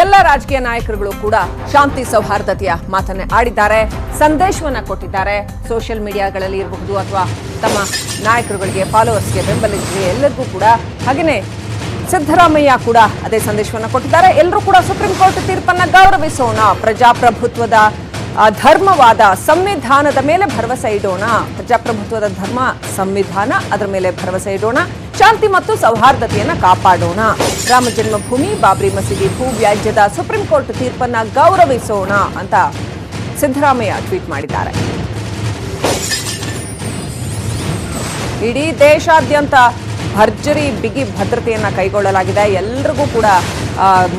ಎಲ್ಲ ರಾಜಕೀಯ ನಾಯಕರುಗಳು ಕೂಡ ಶಾಂತಿ ಸೌಹಾರ್ದತೆಯ ಮಾತನ್ನೇ ಆಡಿದ್ದಾರೆ, ಸಂದೇಶವನ್ನ ಕೊಟ್ಟಿದ್ದಾರೆ. ಸೋಷಿಯಲ್ ಮೀಡಿಯಾಗಳಲ್ಲಿ ಇರಬಹುದು ಅಥವಾ ತಮ್ಮ ನಾಯಕರುಗಳಿಗೆ ಫಾಲೋವರ್ಸ್ಗೆ ಬೆಂಬಲಿಸಿದ್ರೆ ಎಲ್ಲರಿಗೂ ಕೂಡ. ಹಾಗೆಯೇ ಸಿದ್ದರಾಮಯ್ಯ ಕೂಡ ಅದೇ ಸಂದೇಶವನ್ನ ಕೊಟ್ಟಿದ್ದಾರೆ. ಎಲ್ಲರೂ ಕೂಡ ಸುಪ್ರೀಂ ಕೋರ್ಟ್ ತೀರ್ಪನ್ನ ಗೌರವಿಸೋಣ, ಪ್ರಜಾಪ್ರಭುತ್ವದ ಧರ್ಮವಾದ ಸಂವಿಧಾನದ ಮೇಲೆ ಭರವಸೆ ಇಡೋಣ, ಪ್ರಜಾಪ್ರಭುತ್ವದ ಧರ್ಮ ಸಂವಿಧಾನ ಅದರ ಮೇಲೆ ಭರವಸೆ ಇಡೋಣ, ಶಾಂತಿ ಮತ್ತು ಸೌಹಾರ್ದತೆಯನ್ನ ಕಾಪಾಡೋಣ, ರಾಮ ಜನ್ಮಭೂಮಿ ಬಾಬ್ರಿ ಮಸೀದಿ ಭೂ ವ್ಯಾಜ್ಯದ ಸುಪ್ರೀಂ ಕೋರ್ಟ್ ತೀರ್ಪನ್ನ ಗೌರವಿಸೋಣ ಅಂತ ಸಿದ್ದರಾಮಯ್ಯ ಟ್ವೀಟ್ ಮಾಡಿದ್ದಾರೆ. ಇಡೀ ದೇಶಾದ್ಯಂತ ಭರ್ಜರಿ ಬಿಗಿ ಭದ್ರತೆಯನ್ನ ಕೈಗೊಳ್ಳಲಾಗಿದೆ. ಎಲ್ಲರಿಗೂ ಕೂಡ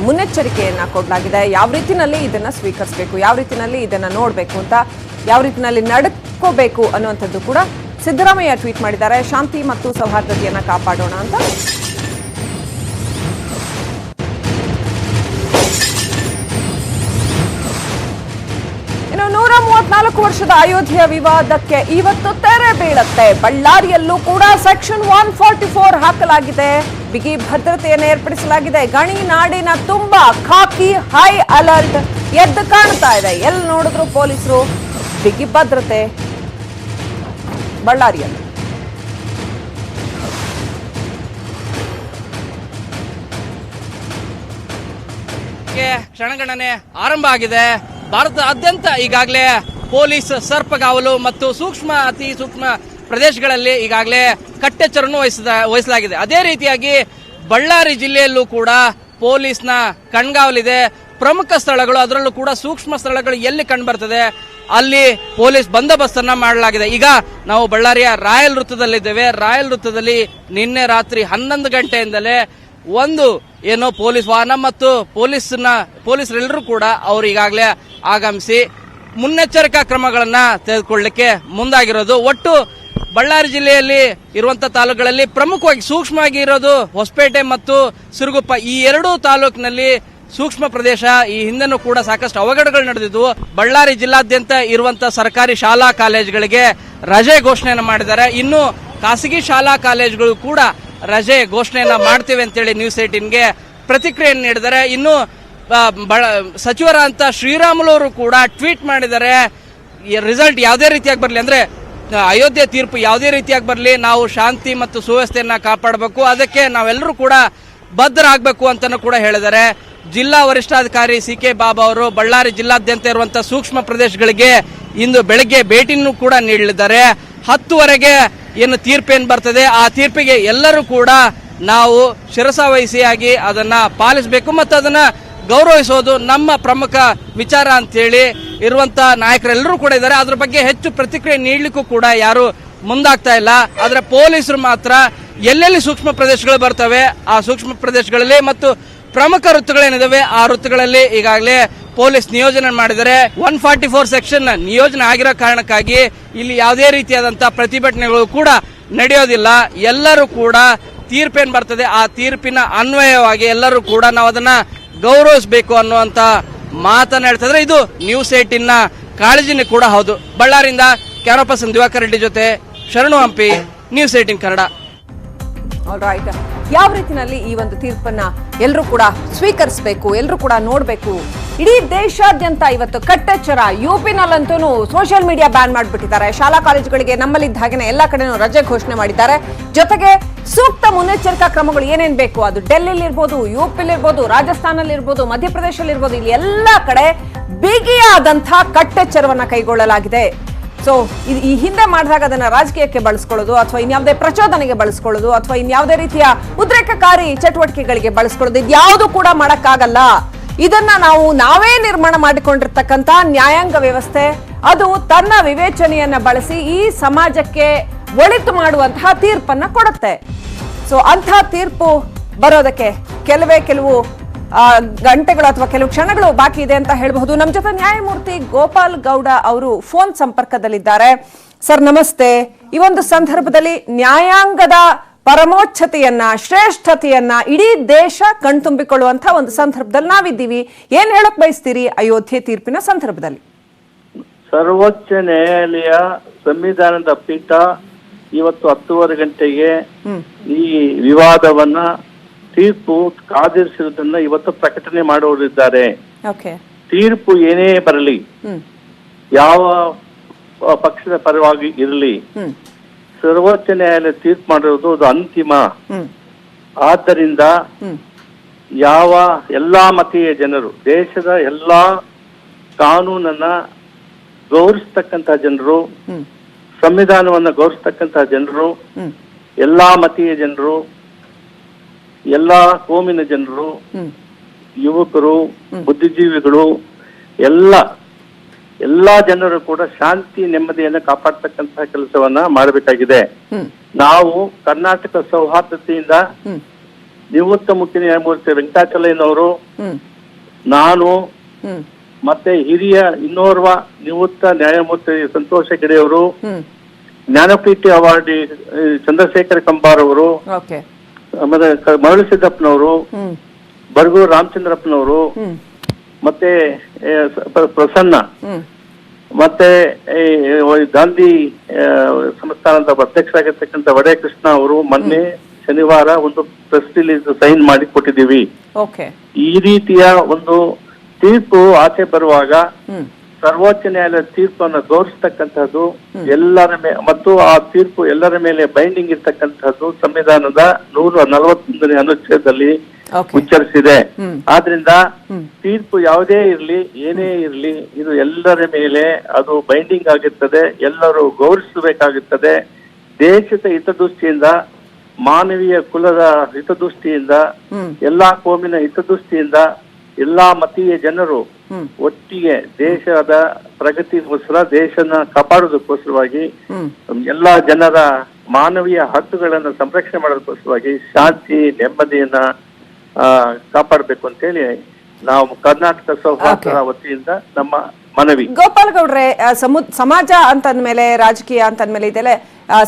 ಮುನ್ನೆಚ್ಚರಿಕೆಯನ್ನ ಕೊಡಲಾಗಿದೆ. ಯಾವ ರೀತಿನಲ್ಲಿ ಇದನ್ನ ಸ್ವೀಕರಿಸಬೇಕು, ಯಾವ ರೀತಿನಲ್ಲಿ ಇದನ್ನ ನೋಡಬೇಕು ಅಂತ, ಯಾವ ರೀತಿನಲ್ಲಿ ನಡ್ಕೋಬೇಕು ಅನ್ನುವಂಥದ್ದು ಕೂಡ ಸಿದ್ದರಾಮಯ್ಯ ಟ್ವೀಟ್ ಮಾಡಿದ್ದಾರೆ. ಶಾಂತಿ ಮತ್ತು ಸೌಹಾರ್ದತೆಯನ್ನ ಕಾಪಾಡೋಣ ಅಂತ. ಇನ್ನು 134 ವರ್ಷದ ಅಯೋಧ್ಯೆಯ ವಿವಾದಕ್ಕೆ ಇವತ್ತು ತೆರೆ ಬೀಳುತ್ತೆ. ಬಳ್ಳಾರಿಯಲ್ಲೂ ಕೂಡ ಸೆಕ್ಷನ್ 144 ಹಾಕಲಾಗಿದೆ. ಬಿಗಿ ಭದ್ರತೆಯನ್ನು ಏರ್ಪಡಿಸಲಾಗಿದೆ. ಗಣಿ ನಾಡಿನ ತುಂಬಾ ಖಾಕಿ ಹೈ ಅಲರ್ಟ್ ಎದ್ದು ಕಾಣ್ತಾ ಇದೆ. ಎಲ್ಲಿ ನೋಡಿದ್ರು ಪೊಲೀಸರು, ಬಿಗಿ ಭದ್ರತೆ ಬಳ್ಳಾರಿಯಲ್ಲಿ. ಕ್ಷಣಗಣನೆ ಆರಂಭ ಆಗಿದೆ. ಭಾರತದಾದ್ಯಂತ ಈಗಾಗಲೇ ಪೊಲೀಸ್ ಸರ್ಪಗಾವಲು ಮತ್ತು ಅತಿ ಸೂಕ್ಷ್ಮ ಪ್ರದೇಶಗಳಲ್ಲಿ ಈಗಾಗಲೇ ಕಟ್ಟೆಚ್ಚರನ್ನು ವಹಿಸಲಾಗಿದೆ. ಅದೇ ರೀತಿಯಾಗಿ ಬಳ್ಳಾರಿ ಜಿಲ್ಲೆಯಲ್ಲೂ ಕೂಡ ಪೊಲೀಸ್ನ ಕಣ್ಗಾವಲಿದೆ. ಪ್ರಮುಖ ಸ್ಥಳಗಳು, ಅದರಲ್ಲೂ ಕೂಡ ಸೂಕ್ಷ್ಮ ಸ್ಥಳಗಳು ಎಲ್ಲಿ ಕಂಡು ಬರ್ತದೆ ಅಲ್ಲಿ ಪೊಲೀಸ್ ಬಂದೋಬಸ್ತ್ ಅನ್ನ ಮಾಡಲಾಗಿದೆ. ಈಗ ನಾವು ಬಳ್ಳಾರಿಯ ರಾಯಲ್ ವೃತ್ತದಲ್ಲಿದ್ದೇವೆ. ರಾಯಲ್ ವೃತ್ತದಲ್ಲಿ ನಿನ್ನೆ ರಾತ್ರಿ 11 ಗಂಟೆಯಿಂದಲೇ ಒಂದು ಏನೋ ಪೊಲೀಸ್ ವಾಹನ ಮತ್ತು ಪೊಲೀಸರೆಲ್ಲರೂ ಕೂಡ ಅವರು ಈಗಾಗಲೇ ಆಗಮಿಸಿ ಮುನ್ನೆಚ್ಚರಿಕಾ ಕ್ರಮಗಳನ್ನ ತೆಗೆದುಕೊಳ್ಳಲಿಕ್ಕೆ ಮುಂದಾಗಿರೋದು. ಒಟ್ಟು ಬಳ್ಳಾರಿ ಜಿಲ್ಲೆಯಲ್ಲಿ ಇರುವಂತಹ ತಾಲೂಕುಗಳಲ್ಲಿ ಪ್ರಮುಖವಾಗಿ ಸೂಕ್ಷ್ಮವಾಗಿ ಇರೋದು ಹೊಸಪೇಟೆ ಮತ್ತು ಸಿರುಗುಪ್ಪ. ಈ ಎರಡೂ ತಾಲೂಕಿನಲ್ಲಿ ಸೂಕ್ಷ್ಮ ಪ್ರದೇಶ. ಈ ಹಿಂದೆನೂ ಕೂಡ ಸಾಕಷ್ಟು ಅವಘಡಗಳು ನಡೆದಿದ್ವು. ಬಳ್ಳಾರಿ ಜಿಲ್ಲಾದ್ಯಂತ ಇರುವಂತಹ ಸರ್ಕಾರಿ ಶಾಲಾ ಕಾಲೇಜುಗಳಿಗೆ ರಜೆ ಘೋಷಣೆಯನ್ನು ಮಾಡಿದ್ದಾರೆ. ಇನ್ನು ಖಾಸಗಿ ಶಾಲಾ ಕಾಲೇಜುಗಳು ಕೂಡ ರಜೆ ಘೋಷಣೆಯನ್ನ ಮಾಡ್ತೇವೆ ಅಂತೇಳಿ ನ್ಯೂಸ್ 18ಗೆ ಪ್ರತಿಕ್ರಿಯೆಯನ್ನು ನೀಡಿದ್ದಾರೆ. ಇನ್ನು ಸಚಿವರಾದಂತ ಶ್ರೀರಾಮುಲು ಅವರು ಕೂಡ ಟ್ವೀಟ್ ಮಾಡಿದ್ದಾರೆ, ರಿಸಲ್ಟ್ ಯಾವುದೇ ರೀತಿಯಾಗಿ ಬರಲಿ, ಅಂದ್ರೆ ಅಯೋಧ್ಯೆ ತೀರ್ಪು ಯಾವುದೇ ರೀತಿಯಾಗಿ ಬರಲಿ, ನಾವು ಶಾಂತಿ ಮತ್ತು ಸುವ್ಯವಸ್ಥೆಯನ್ನ ಕಾಪಾಡಬೇಕು, ಅದಕ್ಕೆ ನಾವೆಲ್ಲರೂ ಕೂಡ ಬದ್ಧರಾಗಬೇಕು ಅಂತಾನೂ ಕೂಡ ಹೇಳಿದ್ದಾರೆ. ಜಿಲ್ಲಾ ವರಿಷ್ಠಾಧಿಕಾರಿ ಸಿ.ಕೆ. ಬಾಬಾ ಅವರು ಬಳ್ಳಾರಿ ಜಿಲ್ಲಾದ್ಯಂತ ಇರುವಂತಹ ಸೂಕ್ಷ್ಮ ಪ್ರದೇಶಗಳಿಗೆ ಇಂದು ಬೆಳಗ್ಗೆ ಭೇಟಿನೂ ಕೂಡ ನೀಡಲಿದ್ದಾರೆ. 10ವರೆಗೆ ಏನು ತೀರ್ಪೇನು ಬರ್ತದೆ ಆ ತೀರ್ಪಿಗೆ ಎಲ್ಲರೂ ಕೂಡ ನಾವು ಶಿರಸಾವಹಿಸಿಯಾಗಿ ಅದನ್ನ ಪಾಲಿಸಬೇಕು ಮತ್ತು ಅದನ್ನ ಗೌರವಿಸೋದು ನಮ್ಮ ಪ್ರಮುಖ ವಿಚಾರ ಅಂತೇಳಿ ಇರುವಂತಹ ನಾಯಕರೆಲ್ಲರೂ ಕೂಡ ಇದ್ದಾರೆ. ಅದ್ರ ಬಗ್ಗೆ ಹೆಚ್ಚು ಪ್ರತಿಕ್ರಿಯೆ ನೀಡಲಿಕ್ಕೂ ಕೂಡ ಯಾರು ಮುಂದಾಗ್ತಾ ಇಲ್ಲ. ಆದ್ರೆ ಪೊಲೀಸರು ಮಾತ್ರ ಎಲ್ಲೆಲ್ಲಿ ಸೂಕ್ಷ್ಮ ಪ್ರದೇಶಗಳು ಬರ್ತವೆ ಆ ಸೂಕ್ಷ್ಮ ಪ್ರದೇಶಗಳಲ್ಲಿ ಮತ್ತು ಪ್ರಮುಖ ವೃತ್ತಗಳೇನಿದಾವೆ ಆ ವೃತ್ತಗಳಲ್ಲಿ ಈಗಾಗಲೇ ಪೊಲೀಸ್ ನಿಯೋಜನೆ ಮಾಡಿದರೆ 144 ಸೆಕ್ಷನ್ ನಿಯೋಜನೆ ಆಗಿರೋ ಕಾರಣಕ್ಕಾಗಿ ಇಲ್ಲಿ ಯಾವುದೇ ರೀತಿಯಾದಂತಹ ಪ್ರತಿಭಟನೆಗಳು ಕೂಡ ನಡೆಯೋದಿಲ್ಲ. ಎಲ್ಲರೂ ಕೂಡ ತೀರ್ಪೇನ್ ಬರ್ತದೆ ಆ ತೀರ್ಪಿನ ಅನ್ವಯವಾಗಿ ಎಲ್ಲರೂ ಕೂಡ ನಾವು ಅದನ್ನ ಗೌರವಿಸಬೇಕು ಅನ್ನುವಂತ ಮಾತನ್ನ ಹೇಳ್ತಿದ್ರೆ ಇದು ನ್ಯೂಸ್ 18ನ ಕಾಳಜಿನೂ ಕೂಡ ಹೌದು. ಬಳ್ಳಾರಿಯಿಂದ ಕ್ಯಾಮರಾ ಪರ್ಸನ್ ದಿವಾಕರ್ ರೆಡ್ಡಿ ಜೊತೆ ಶರಣು ಹಂಪಿ, ನ್ಯೂಸ್ 18 ಕನ್ನಡ. ಆಲ್ರೈಟ್, ಯಾವ ರೀತಿನಲ್ಲಿ ಈ ಒಂದು ತೀರ್ಪನ್ನ ಎಲ್ಲರೂ ಕೂಡ ಸ್ವೀಕರಿಸಬೇಕು, ಎಲ್ಲರೂ ಕೂಡ ನೋಡಬೇಕು. ಇಡೀ ದೇಶಾದ್ಯಂತ ಇವತ್ತು ಕಟ್ಟೆಚ್ಚರ. ಯುಪಿನಲ್ಲಂತೂ ಸೋಷಿಯಲ್ ಮೀಡಿಯಾ ಬ್ಯಾನ್ ಮಾಡಿಬಿಟ್ಟಿದ್ದಾರೆ. ಶಾಲಾ ಕಾಲೇಜುಗಳಿಗೆ ನಮ್ಮಲ್ಲಿದ್ದ ಹಾಗೆನೇ ಎಲ್ಲ ಕಡೆನೂ ರಜೆ ಘೋಷಣೆ ಮಾಡಿದ್ದಾರೆ. ಜೊತೆಗೆ ಸೂಕ್ತ ಮುನ್ನೆಚ್ಚರಿಕಾ ಕ್ರಮಗಳು ಏನೇನ್ ಬೇಕು ಅದು ಡೆಲ್ಲಿಲಿ ಇರ್ಬೋದು, ಯುಪಿಲಿರ್ಬೋದು, ರಾಜಸ್ಥಾನಲ್ಲಿ ಇರ್ಬೋದು, ಮಧ್ಯಪ್ರದೇಶದಲ್ಲಿ ಇರ್ಬೋದು, ಇಲ್ಲಿ ಎಲ್ಲ ಕಡೆ ಬಿಗಿಯಾದಂತಹ ಕಟ್ಟೆಚ್ಚರವನ್ನ ಕೈಗೊಳ್ಳಲಾಗಿದೆ. ಸೊ ಈ ಹಿಂದೆ ಮಾಡಿದಾಗ ಅದನ್ನ ರಾಜಕೀಯಕ್ಕೆ ಬಳಸ್ಕೊಳ್ಳೋದು ಅಥವಾ ಇನ್ಯಾವುದೇ ಪ್ರಚೋದನೆಗೆ ಬಳಸ್ಕೊಳ್ಳೋದು ಅಥವಾ ಇನ್ಯಾವುದೇ ರೀತಿಯ ಉದ್ರೇಕಕಾರಿ ಚಟುವಟಿಕೆಗಳಿಗೆ ಬಳಸ್ಕೊಳ್ಳೋದು ಇದ್ಯಾವುದು ಕೂಡ ಮಾಡಕ್ಕಾಗಲ್ಲ. ಇದನ್ನ ನಾವೇ ನಿರ್ಮಾಣ ಮಾಡಿಕೊಂಡಿರ್ತಕ್ಕಂಥ ನ್ಯಾಯಾಂಗ ವ್ಯವಸ್ಥೆ ಅದು ತನ್ನ ವಿವೇಚನೆಯನ್ನ ಬಳಸಿ ಈ ಸಮಾಜಕ್ಕೆ ಒಳಿತು ಮಾಡುವಂತಹ ತೀರ್ಪನ್ನ ಕೊಡುತ್ತೆ. ಸೊ ಅಂತಹ ತೀರ್ಪು ಬರೋದಕ್ಕೆ ಕೆಲವು ಗಂಟೆಗಳು ಅಥವಾ ಕೆಲವು ಕ್ಷಣಗಳು ಬಾಕಿ ಇದೆ ಅಂತ ಹೇಳಬಹುದು. ನಮ್ಮ ಜೊತೆ ನ್ಯಾಯಮೂರ್ತಿ ಗೋಪಾಲ್ ಗೌಡ ಅವರು ಫೋನ್ ಸಂಪರ್ಕದಲ್ಲಿದ್ದಾರೆ. ಸರ್ ನಮಸ್ತೆ. ಈ ಒಂದು ಸಂದರ್ಭದಲ್ಲಿ ನ್ಯಾಯಾಂಗದ ಪರಮೋಚ್ಚತೆಯನ್ನ, ಶ್ರೇಷ್ಠತೆಯನ್ನ ಇಡೀ ದೇಶ ಕಣ್ತುಂಬಿಕೊಳ್ಳುವಂತಹ ಒಂದು ಸಂದರ್ಭದಲ್ಲಿ ನಾವಿದ್ದೀವಿ. ಏನ್ ಹೇಳಕ್ ಬಯಸ್ತೀರಿ ಅಯೋಧ್ಯೆ ತೀರ್ಪಿನ ಸಂದರ್ಭದಲ್ಲಿ? ಸರ್ವೋಚ್ಚ ನ್ಯಾಯಾಲಯ ಸಂವಿಧಾನದ ಪೀಠ ಇವತ್ತು 10:30 ಗಂಟೆಗೆ ಈ ವಿವಾದವನ್ನ ತೀರ್ಪು ಕಾದಿರಿಸಿರುವುದನ್ನ ಇವತ್ತು ಪ್ರಕಟಣೆ ಮಾಡುವರಿದ್ದಾರೆ. ಓಕೆ. ತೀರ್ಪು ಏನೇ ಬರಲಿ, ಯಾವ ಪಕ್ಷದ ಪರವಾಗಿ ಇರಲಿ, ಸರ್ವೋಚ್ಚ ನ್ಯಾಯಾಲಯ ತೀರ್ಪು ಮಾಡಿರೋದು ಅದು ಅಂತಿಮ. ಆದ್ದರಿಂದ ಯಾವ ಎಲ್ಲಾ ಮತೀಯ ಜನರು, ದೇಶದ ಎಲ್ಲಾ ಕಾನೂನನ್ನ ಗೌರವಿಸ್ತಕ್ಕಂತ ಜನರು, ಸಂವಿಧಾನವನ್ನ ಗೌರವಿಸ್ತಕ್ಕಂತ ಜನರು, ಎಲ್ಲಾ ಮತೀಯ ಜನರು, ಎಲ್ಲಾ ಕೋಮಿನ ಜನರು, ಯುವಕರು, ಬುದ್ಧಿಜೀವಿಗಳು, ಎಲ್ಲಾ ಜನರು ಕೂಡ ಶಾಂತಿ ನೆಮ್ಮದಿಯನ್ನ ಕಾಪಾಡ್ತಕ್ಕಂತಹ ಕೆಲಸವನ್ನ ಮಾಡಬೇಕಾಗಿದೆ. ನಾವು ಕರ್ನಾಟಕ ಸೌಹಾರ್ದತೆಯಿಂದ ನಿವೃತ್ತ ಮುಖ್ಯ ನ್ಯಾಯಮೂರ್ತಿ ವೆಂಕಟಾಚಲಯ್ಯನವರು, ನಾನು ಮತ್ತೆ ಹಿರಿಯ ಇನ್ನೋರ್ವ ನಿವೃತ್ತ ನ್ಯಾಯಮೂರ್ತಿ ಸಂತೋಷ ಹೆಗಡೆಯವರು, ಜ್ಞಾನಪೀಠ ಅವಾರ್ಡಿ ಚಂದ್ರಶೇಖರ ಕಂಬಾರ್ ಅವರು, ಆಮೇಲೆ ಮರಳು ಸಿದ್ದಪ್ಪನವರು, ಬರಗೂರು ರಾಮಚಂದ್ರಪ್ಪನವರು, ಮತ್ತೆ ಪ್ರಸನ್ನ, ಮತ್ತೆ ಗಾಂಧಿ ಸಂಸ್ಥಾನದ ಅಧ್ಯಕ್ಷರಾಗಿರ್ತಕ್ಕಂಥ ವಡೆ ಕೃಷ್ಣ ಅವರು ಮೊನ್ನೆ ಶನಿವಾರ ಒಂದು ಪ್ರೆಸ್ ರಿಲೀಸ್ ಸೈನ್ ಮಾಡಿ ಕೊಟ್ಟಿದ್ದೀವಿ. ಈ ರೀತಿಯ ಒಂದು ತೀರ್ಪು ಆಚೆ ಬರುವಾಗ ಸರ್ವೋಚ್ಚ ನ್ಯಾಯಾಲಯದ ತೀರ್ಪನ್ನು ಗೌರವಿಸ್ತಕ್ಕಂಥದ್ದು ಎಲ್ಲರ ಮತ್ತು ಆ ತೀರ್ಪು ಎಲ್ಲರ ಮೇಲೆ ಬೈಂಡಿಂಗ್ ಇರ್ತಕ್ಕಂಥದ್ದು ಸಂವಿಧಾನದ 141ನೇ ಅನುಚ್ಛೇದದಲ್ಲಿ ಉಚ್ಚರಿಸಿದೆ. ಆದ್ರಿಂದ ತೀರ್ಪು ಯಾವುದೇ ಇರ್ಲಿ, ಏನೇ ಇರ್ಲಿ, ಇದು ಎಲ್ಲರ ಮೇಲೆ ಅದು ಬೈಂಡಿಂಗ್ ಆಗಿರ್ತದೆ. ಎಲ್ಲರೂ ಗೌರವಿಸಬೇಕಾಗುತ್ತದೆ. ದೇಶದ ಹಿತದೃಷ್ಟಿಯಿಂದ, ಮಾನವೀಯ ಕುಲದ ಹಿತದೃಷ್ಟಿಯಿಂದ, ಎಲ್ಲಾ ಕೋಮಿನ ಹಿತದೃಷ್ಟಿಯಿಂದ, ಎಲ್ಲಾ ಮತೀಯ ಜನರು ಒಟ್ಟಿಗೆ ದೇಶದ ಪ್ರಗತಿಗೋಸ್ಕರ, ದೇಶನ ಕಾಪಾಡೋದಕ್ಕೋಸ್ಕರವಾಗಿ, ಎಲ್ಲಾ ಜನರ ಮಾನವೀಯ ಹಕ್ಕುಗಳನ್ನ ಸಂರಕ್ಷಣೆ ಮಾಡೋದಕ್ಕೋಸ್ಕರವಾಗಿ ಶಾಂತಿ ನೆಮ್ಮದಿಯನ್ನ ಕಾಪಾಡಬೇಕು ಅಂತ ಹೇಳಿ ನಾವು ಕರ್ನಾಟಕ ಸೌಹಾರ್ದ ವತಿಯಿಂದ ನಮ್ಮ ಮನವಿ. ಗೋಪಾಲ್ ಗೌಡ್ರೆ, ಸಮಾಜ ಅಂತಂದ್ಮೇಲೆ, ರಾಜಕೀಯ ಅಂತಂದ್ಮೇಲೆ ಇದೆಲ್ಲ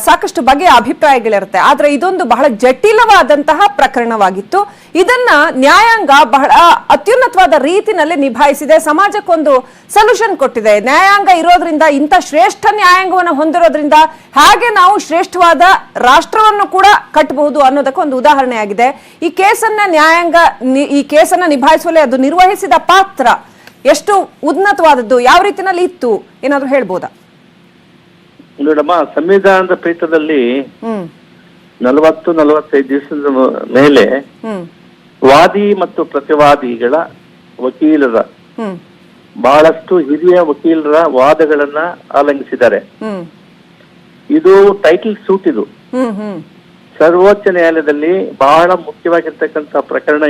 ಸಾಕಷ್ಟು ಬಗೆಯ ಅಭಿಪ್ರಾಯಗಳಿರುತ್ತೆ. ಆದ್ರೆ ಇದೊಂದು ಬಹಳ ಜಟಿಲವಾದಂತಹ ಪ್ರಕರಣವಾಗಿತ್ತು. ಇದನ್ನ ನ್ಯಾಯಾಂಗ ಬಹಳ ಅತ್ಯುನ್ನತವಾದ ರೀತಿನಲ್ಲಿ ನಿಭಾಯಿಸಿದೆ. ಸಮಾಜಕ್ಕೊಂದು ಸೊಲ್ಯೂಷನ್ ಕೊಟ್ಟಿದೆ. ನ್ಯಾಯಾಂಗ ಇರೋದ್ರಿಂದ, ಇಂಥ ಶ್ರೇಷ್ಠ ನ್ಯಾಯಾಂಗವನ್ನು ಹೊಂದಿರೋದ್ರಿಂದ ಹಾಗೆ ನಾವು ಶ್ರೇಷ್ಠವಾದ ರಾಷ್ಟ್ರವನ್ನು ಕೂಡ ಕಟ್ಟಬಹುದು ಅನ್ನೋದಕ್ಕೆ ಒಂದು ಉದಾಹರಣೆ ಆಗಿದೆ. ಈ ಕೇಸನ್ನ ನಿಭಾಯಿಸುವಲ್ಲಿ ಅದು ನಿರ್ವಹಿಸಿದ ಪಾತ್ರ ಎಷ್ಟು ಉನ್ನತವಾದದ್ದು, ಯಾವ ರೀತಿನಲ್ಲಿ ಇತ್ತು, ಏನಾದ್ರು ಹೇಳ್ಬೋದಾ? ನೋಡಮ್ಮ, ಸಂವಿಧಾನದ ಪೀಠದಲ್ಲಿ 40-45 ದಿವಸದ ಮೇಲೆ ವಾದಿ ಮತ್ತು ಪ್ರತಿವಾದಿಗಳ ವಕೀಲರ ಬಹಳಷ್ಟು ಹಿರಿಯ ವಕೀಲರ ವಾದಗಳನ್ನ ಆಲಂಘಿಸಿದ್ದಾರೆ. ಇದು ಟೈಟಲ್ ಸೂಟ್. ಇದು ಸರ್ವೋಚ್ಚ ನ್ಯಾಯಾಲಯದಲ್ಲಿ ಬಹಳ ಮುಖ್ಯವಾಗಿರ್ತಕ್ಕಂಥ ಪ್ರಕರಣ.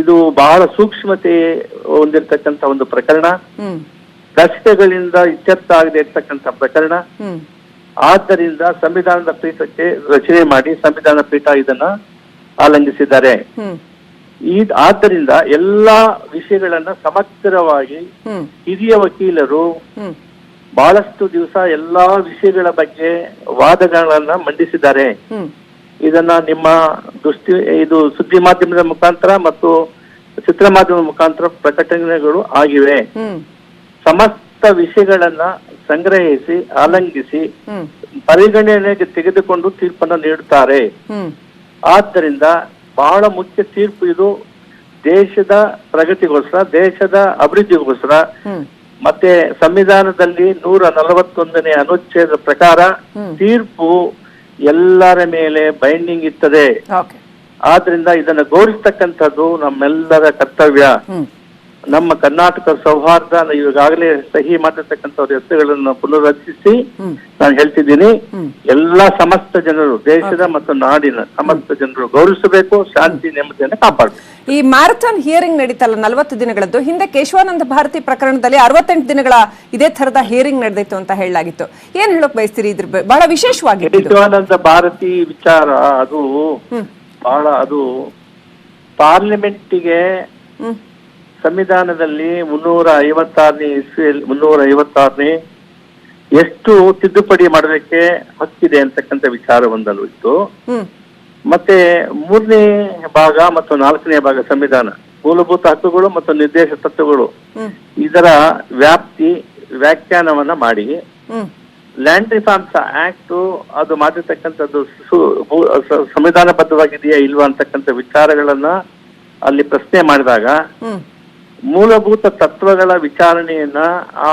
ಇದು ಬಹಳ ಸೂಕ್ಷ್ಮತೆ ಹೊಂದಿರತಕ್ಕಂತ ಒಂದು ಪ್ರಕರಣ. ದಶಕಗಳಿಂದ ಇತ್ಯರ್ಥ ಆಗದೆ ಇರ್ತಕ್ಕಂಥ ಪ್ರಕರಣ. ಆದ್ದರಿಂದ ಸಂವಿಧಾನದ ಪೀಠಕ್ಕೆ ರಚನೆ ಮಾಡಿ ಸಂವಿಧಾನ ಪೀಠ ಇದನ್ನ ಆಲಂಘಿಸಿದ್ದಾರೆ. ಆದ್ದರಿಂದ ಎಲ್ಲಾ ವಿಷಯಗಳನ್ನ ಸಮಗ್ರವಾಗಿ ಹಿರಿಯ ವಕೀಲರು ಬಹಳಷ್ಟು ದಿವಸ ಎಲ್ಲಾ ವಿಷಯಗಳ ಬಗ್ಗೆ ವಾದಗಳನ್ನ ಮಂಡಿಸಿದ್ದಾರೆ. ಇದನ್ನ ನಿಮ್ಮ ಇದು ಸುದ್ದಿ ಮಾಧ್ಯಮದ ಮುಖಾಂತರ ಮತ್ತು ಚಿತ್ರ ಮಾಧ್ಯಮದ ಮುಖಾಂತರ ಪ್ರಕಟಣೆಗಳು ಆಗಿವೆ. ಸಮಸ್ತ ವಿಷಯಗಳನ್ನ ಸಂಗ್ರಹಿಸಿ ಆಲಂಘಿಸಿ ಪರಿಗಣನೆಗೆ ತೆಗೆದುಕೊಂಡು ತೀರ್ಪನ್ನು ನೀಡುತ್ತಾರೆ. ಆದ್ದರಿಂದ ಬಹಳ ಮುಖ್ಯ ತೀರ್ಪು ಇದು. ದೇಶದ ಪ್ರಗತಿಗೋಸ್ಕರ, ದೇಶದ ಅಭಿವೃದ್ಧಿಗೋಸ್ಕರ, ಮತ್ತೆ ಸಂವಿಧಾನದಲ್ಲಿ 141ನೇ ಅನುಚ್ಛೇದ ಪ್ರಕಾರ ತೀರ್ಪು ಎಲ್ಲರ ಮೇಲೆ ಬೈಂಡಿಂಗ್ ಇರ್ತದೆ. ಆದ್ರಿಂದ ಇದನ್ನ ಗೌರವಿಸ್ತಕ್ಕಂಥದ್ದು ನಮ್ಮೆಲ್ಲರ ಕರ್ತವ್ಯ. ನಮ್ಮ ಕರ್ನಾಟಕ ಸೌಹಾರ್ದ ಈಗಾಗಲೇ ಸಹಿ ಮಾಡಿರ್ತಕ್ಕಂಥವ್ರ ಹೆಸರುಗಳನ್ನು ಪುನರ್ರಚಿಸಿ ನಾನು ಹೇಳ್ತಿದ್ದೀನಿ, ಎಲ್ಲಾ ಸಮಸ್ತ ಜನರು, ದೇಶದ ಮತ್ತು ನಾಡಿನ ಸಮಸ್ತ ಜನರು ಗೌರವಿಸಬೇಕು, ಶಾಂತಿ ನೆಮ್ಮದಿಯನ್ನು ಕಾಪಾಡಬೇಕು. ಈ ಮ್ಯಾರಥಾನ್ ಹಿಯರಿಂಗ್ ನಡೀತಲ್ಲ 40 ದಿನಗಳದ್ದು, ಹಿಂದೆ ಕೇಶವಾನಂದ ಭಾರತಿ ಪ್ರಕರಣದಲ್ಲಿ 68 ದಿನಗಳ ಇದೇ ತರದ ಹಿಯರಿಂಗ್ ನಡೆದಿತ್ತು ಅಂತ ಹೇಳಲಾಗಿತ್ತು. ಏನ್ ಹೇಳಕ್ ಬಯಸ್ತೀರಿ? ಇದ್ರ ಬಹಳ ವಿಶೇಷವಾಗಿ ಕೇಶವಾನಂದ ಭಾರತಿ ವಿಚಾರ ಅದು ಬಹಳ, ಅದು ಪಾರ್ಲಿಮೆಂಟಿಗೆ ಸಂವಿಧಾನದಲ್ಲಿ 356ನೇ ಇಸ್ವಿಯಲ್ಲಿ 356ನೇ ಎಷ್ಟು ತಿದ್ದುಪಡಿ ಮಾಡೋದಕ್ಕೆ ಹಕ್ಕಿದೆ ಅಂತಕ್ಕಂಥ ವಿಚಾರ ಒಂದಲ್ಲೂ ಇತ್ತು. ಮತ್ತೆ 3ನೇ ಭಾಗ ಮತ್ತು 4ನೇ ಭಾಗ ಸಂವಿಧಾನ, ಮೂಲಭೂತ ಹಕ್ಕುಗಳು ಮತ್ತು ನಿರ್ದೇಶ ತತ್ವಗಳು, ಇದರ ವ್ಯಾಪ್ತಿ ವ್ಯಾಖ್ಯಾನವನ್ನ ಮಾಡಿ ಲ್ಯಾಂಡ್ ರಿಫಾರ್ಮ್ಸ್ ಆಕ್ಟ್ ಅದು ಮಾಡಿರ್ತಕ್ಕಂಥದ್ದು ಸಂವಿಧಾನಬದ್ಧವಾಗಿದೆಯಾ ಇಲ್ವಾ ಅಂತಕ್ಕಂಥ ವಿಚಾರಗಳನ್ನ ಅಲ್ಲಿ ಪ್ರಶ್ನೆ ಮಾಡಿದಾಗ ಮೂಲಭೂತ ತತ್ವಗಳ ವಿಚಾರಣೆಯನ್ನ ಆ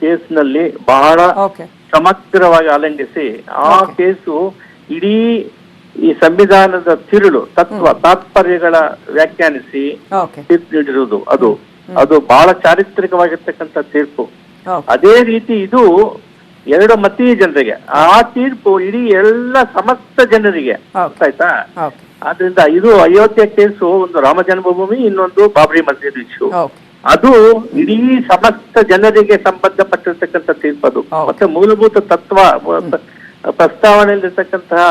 ಕೇಸ್ನಲ್ಲಿ ಬಹಳ ಸಮಗ್ರವಾಗಿ ಆಲಂಘಿಸಿ ಆ ಕೇಸು ಇಡೀ ಈ ಸಂವಿಧಾನದ ತಿರುಳು ತಾತ್ಪರ್ಯಗಳ ವ್ಯಾಖ್ಯಾನಿಸಿ ತೀರ್ಪು ನೀಡಿರುವುದು ಅದು ಬಹಳ ಚಾರಿತ್ರಿಕವಾಗಿರ್ತಕ್ಕಂಥ ತೀರ್ಪು. ಅದೇ ರೀತಿ ಇದು ಎರಡು ಮತೀಯ ಜನರಿಗೆ, ಆ ತೀರ್ಪು ಇಡೀ ಎಲ್ಲ ಸಮಸ್ತ ಜನರಿಗೆ ಗೊತ್ತಾಯ್ತಾ. ಆದ್ರಿಂದ ಇದು ಅಯೋಧ್ಯೆ ಕೇಸು ಒಂದು ರಾಮ ಜನ್ಮಭೂಮಿ, ಇನ್ನೊಂದು ಬಾಬ್ರಿ ಮಸ್ಜಿದ್ ಇಶ್ಯೂ. ಅದು ಇಡೀ ಸಮಸ್ತ ಜನರಿಗೆ ಸಂಬಂಧಪಟ್ಟಿರ್ತಕ್ಕಂಥ ತೀರ್ಪು ಅದು. ಮತ್ತೆ ಮೂಲಭೂತ ತತ್ವ ಪ್ರಸ್ತಾವನೆಯಲ್ಲಿರ್ತಕ್ಕಂತಹ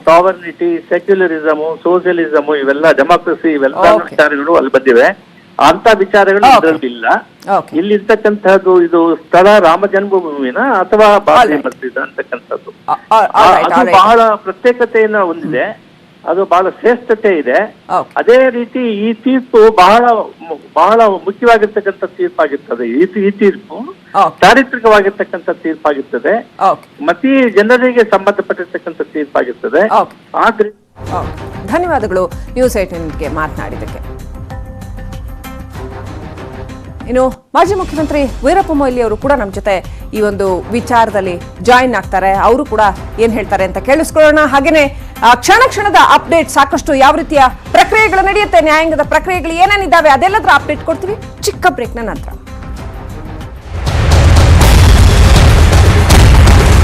ಸಾವರ್ನಿಟಿ, ಸೆಕ್ಯುಲರಿಸಮ್, ಸೋಷಿಯಲಿಸಮ್, ಇವೆಲ್ಲ ಡೆಮಾಕ್ರಸಿ, ಇವೆಲ್ಲ ವಿಚಾರಗಳು ಅಲ್ಲಿ ಬಂದಿವೆ. ಅಂತ ವಿಚಾರಗಳು ಇದರಲ್ಲಿಲ್ಲ. ಇಲ್ಲಿರ್ತಕ್ಕಂಥದ್ದು ಇದು ಸ್ಥಳ ರಾಮ ಜನ್ಮಭೂಮಿನ ಅಥವಾ ಬಾಬ್ರಿ ಮಸ್ಜಿದ್ ಅಂತಕ್ಕಂಥದ್ದು. ಅದು ಬಹಳ ಪ್ರತ್ಯೇಕತೆಯನ್ನ ಹೊಂದಿದೆ, ಅದು ಬಹಳ ಶ್ರೇಷ್ಠತೆ ಇದೆ. ಅದೇ ರೀತಿ ಈ ತೀರ್ಪು ಬಹಳ ಮುಖ್ಯವಾಗಿರ್ತಕ್ಕಂಥ ತೀರ್ಪಾಗಿರ್ತದೆ. ಈ ತೀರ್ಪು ಚಾರಿತ್ರಿಕವಾಗಿರ್ತಕ್ಕಂಥ ತೀರ್ಪಾಗಿರ್ತದೆ, ಮತೀಯ ಜನರಿಗೆ ಸಂಬಂಧಪಟ್ಟಿರ್ತಕ್ಕಂಥ ತೀರ್ಪಾಗಿರ್ತದೆ. ಧನ್ಯವಾದಗಳು ನ್ಯೂಸ್ 18ಗೆ ಮಾತನಾಡಿದ್ದಕ್ಕೆ. ಇನ್ನು ಮಾಜಿ ಮುಖ್ಯಮಂತ್ರಿ ವೀರಪ್ಪ ಮೊಯ್ಲಿ ಅವರು ಕೂಡ ನಮ್ಮ ಜೊತೆ ಈ ಒಂದು ವಿಚಾರದಲ್ಲಿ ಜಾಯಿನ್ ಆಗ್ತಾರೆ. ಅವರು ಕೂಡ ಏನ್ ಹೇಳ್ತಾರೆ ಅಂತ ಕೇಳಿಸ್ಕೊಳ್ಳೋಣ. ಹಾಗೇನೆ ಕ್ಷಣ ಕ್ಷಣದ ಅಪ್ಡೇಟ್, ಸಾಕಷ್ಟು ಯಾವ ರೀತಿಯ ಪ್ರಕ್ರಿಯೆಗಳು ನಡೆಯುತ್ತೆ, ನ್ಯಾಯಾಂಗದ ಪ್ರಕ್ರಿಯೆಗಳು ಏನೇನಿದ್ದಾವೆ ಅದೆಲ್ಲದರ ಅಪ್ಡೇಟ್ ಕೊಡ್ತೀವಿ ಚಿಕ್ಕ ಬ್ರೇಕ್ನ ನಂತರ.